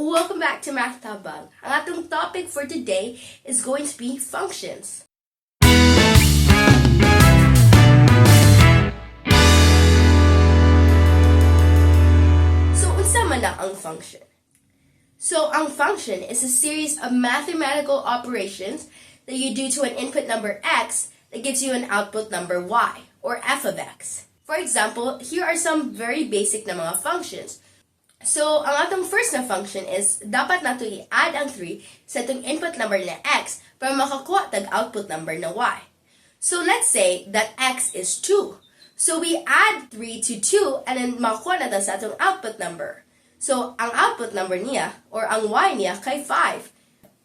welcome back to MathTabang. Ang atong topic for today is going to be functions. So, unsa man ang function? So, ang function is a series of mathematical operations that you do to an input number x that gives you an output number y, or f of x. For example, here are some very basic na mga functions. So, ang atong first na function is, dapat nato i-add ang 3 sa itong input number na x para makakuha tag output number na y. So, let's say that x is 2. So, we add 3 to 2 and then makakuha natin sa itong output number. So, ang output number niya, or ang y niya, kay 5.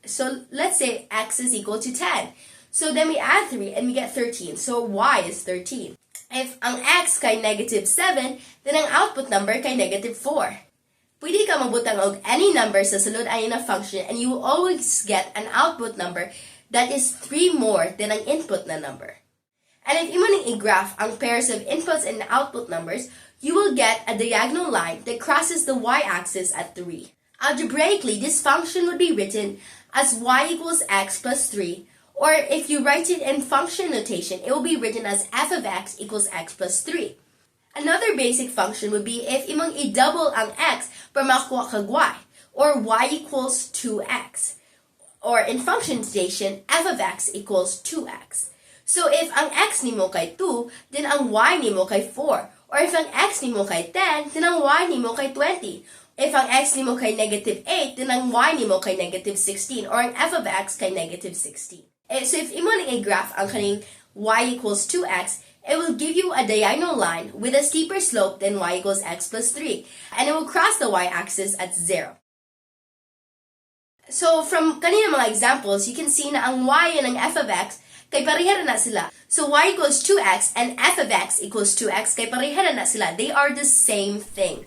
So, let's say x is equal to 10. So, then we add 3 and we get 13. So, y is 13. If ang x kay negative 7, then ang output number kay negative 4. Pwede ka mabutang og any number sa sulod ayon na function and you will always get an output number that is 3 more than ang input na number. And if imo ning i-graph ang pairs of inputs and output numbers, you will get a diagonal line that crosses the y-axis at 3. Algebraically, this function would be written as y equals x plus 3, or if you write it in function notation, it will be written as f of x equals x plus 3. Another basic function would be if imong i-double ang x para makakuha kag y, or y equals 2x. Or in function notation, f of x equals 2x. So if ang x nimo kay 2, then ang y nimo kay 4. Or if ang x nimo kay 10, then ang y nimo kay 20. If ang x nimo kay negative 8, then ang y nimo kay negative 16. Or ang f of x kay negative 16. So if imo ning i-graph ang kaning y equals 2x, it will give you a diagonal line with a steeper slope than y equals x plus 3, and it will cross the y-axis at 0. So, from kanina mga examples, you can see na ang y and ang f of x, kay parehara na sila. So, y equals 2x and f of x equals 2x, kay parehara na sila. They are the same thing.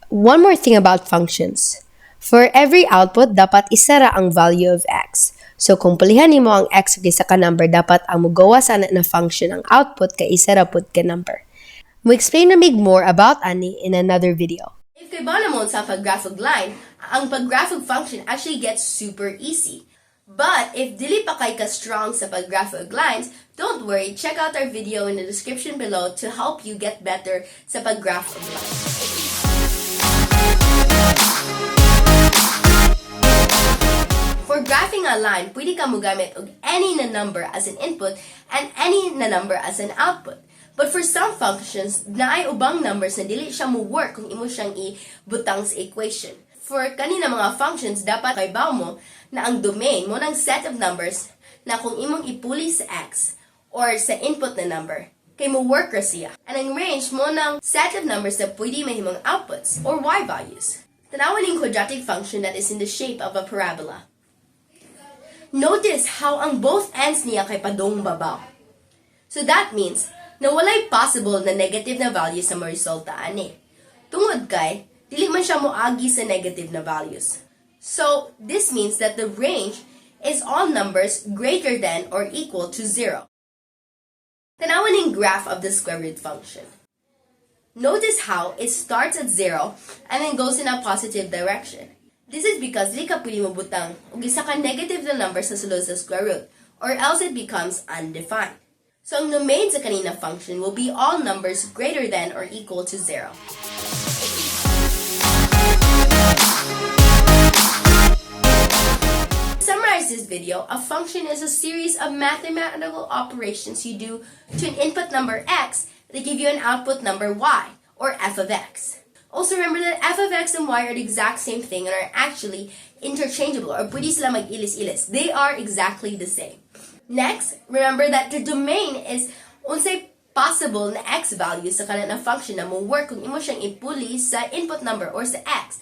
One more thing about functions. For every output, dapat isara ang value of x. So, kung pulihan nimo ang x ug isa ka number, dapat ang mugawa sana na function ang output kay isa ra pud ka number. Mo explain na mig more about ani in another video. If kay bana mo sa pag-graph og line, ang pag-graph og function actually gets super easy. But if dili pa kay ka strong sa pag-graph og lines, don't worry, check out our video in the description below to help you get better sa pag-graph og lines. For graphing a line, pwede ka mo gamit og any na number as an input and any na number as an output. But for some functions, naay ubang numbers na dili siya mo work kung imo siyang ibutang sa equation. For kanina mga functions, dapat kaibaw mo na ang domain mo ng set of numbers na kung imong ipuli sa x or sa input na number, kay mo work ra siya. And ang range mo ng set of numbers na pwede mahimong outputs or y values. Tanawin ang quadratic function that is in the shape of a parabola. Notice how ang both ends niya kay padong babaw. So that means na walay possible na negative na value sa resulta ani. Tungod kay dili man siya moagi sa negative na values. So this means that the range is all numbers greater than or equal to 0. Tanawin ang graph of the square root function. Notice how it starts at 0 and then goes in a positive direction. This is because dili ka pwede mabutang og isa ka negative na number sa sulod sa square root, or else it becomes undefined. So ang domain sa kanina function will be all numbers greater than or equal to 0. To summarize this video, a function is a series of mathematical operations you do to an input number x that give you an output number y, or f of x. Also remember that f of x and y are the exact same thing and are actually interchangeable, or pwede sila mag-ilis-ilis. They are exactly the same. Next, remember that the domain is unsay possible na x value sa kanang function na mo work kung imo siyang ipuli sa input number or sa x.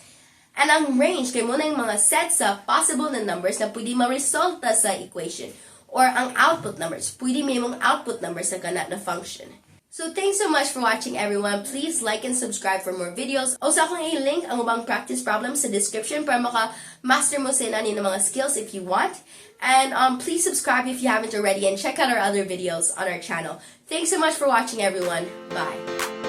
And ang range kay mo na yung mga set sa possible na numbers na pwede ma-resulta sa equation, or ang output numbers, pwede may mong output numbers sa kanang function. So thanks so much for watching, everyone. Please like and subscribe for more videos. Also, akong i-link ang ubang practice problems sa description para maka-master mo sa inani ng mga skills if you want. And please subscribe if you haven't already and check out our other videos on our channel. Thanks so much for watching, everyone. Bye.